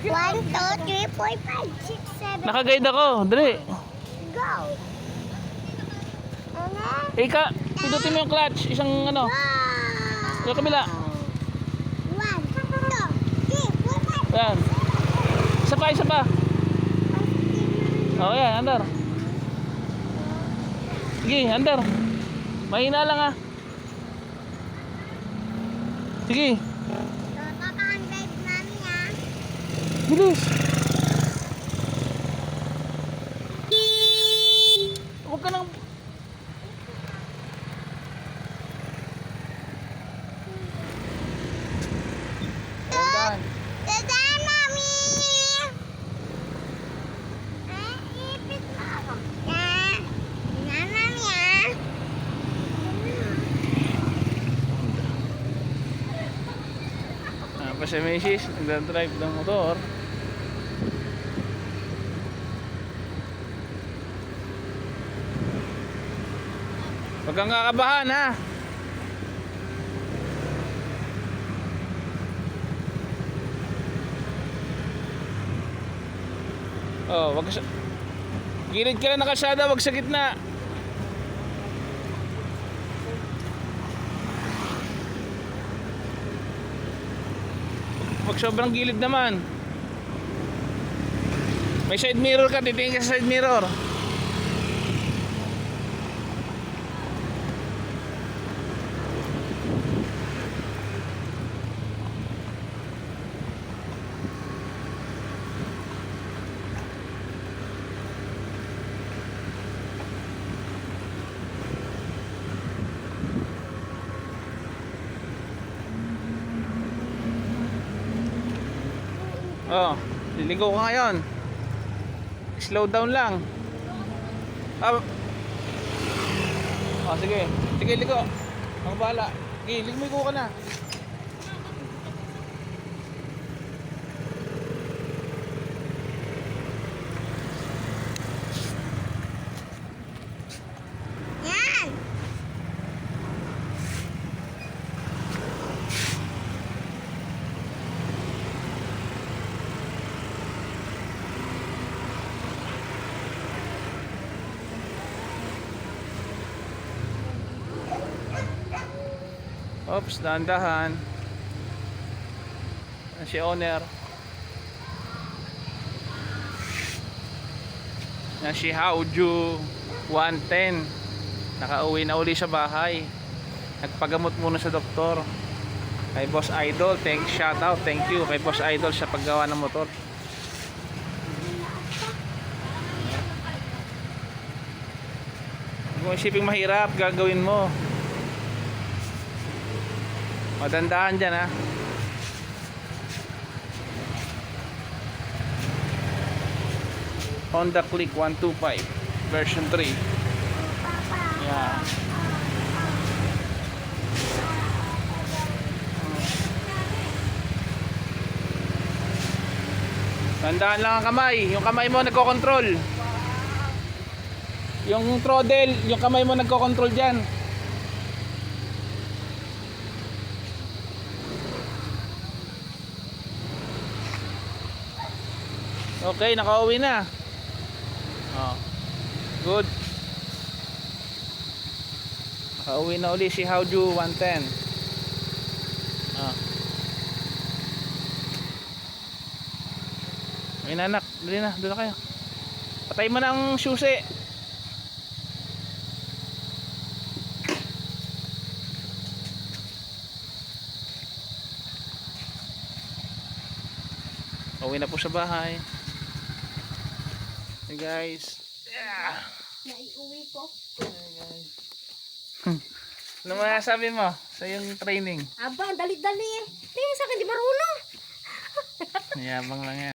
1, 2, 3, 4, 5, 6, 7. Naka-guide ako. Dali. Go! Ano? Ika, pindutin mo yung clutch. Isang ano. Go! Yung kabila. 1, 2, 3, 4, 5. Yan. Isa pa, isa pa. Oh, yan. Andar. Sige, andar. Mahina lang ah. Sige. Nakaka-drive namin ah. Bilis. Huwag ka nang... Dandan. Dadaan mami! Ipit mo ako. Dadaan mami ah. Pa si Mrs. Nagdadrive ng motor. Huwag kang kakabahan ha. Oh, wag ka sa... Gilid ka lang na kalsada, wag sa gitna. Wag sobrang gilid naman. May side mirror ka, titingin ka sa side mirror. Oh, liligo ka ngayon. Slow down lang. Ah. Oh, sige. Sige, ligo. Ang bahala. Sige, ligo ka na. Yan! Oops, dahan-dahan. Si owner. Yan si Hauju 110. Nakauwi na uli sa bahay. Nagpagamot muna sa doktor. Kay Boss Idol, shout out, thank you kay Boss Idol sa paggawa ng motor. Kung isiping mahirap, gagawin mo. Madandaan dyan ha. Honda Click 125 version 3. Yeah. Tandaan lang ang kamay. Yung kamay mo nagko-control. Yung throttle, yung kamay mo nagko-control dyan. Okay, nakauwi na. Oh. Good. Nakauwi na uli si Hauju 110. Oh. Ayun anak, dali na, doon na kayo. Patay mo na ang susi. Uwi na po sa bahay. Hey guys. Yeah. Naiuwi ko. Hey guys. Ano masasabi mo sa yung training? Aba, dali-dali eh. Tingin sa akin, di marunong. Yabang lang yan.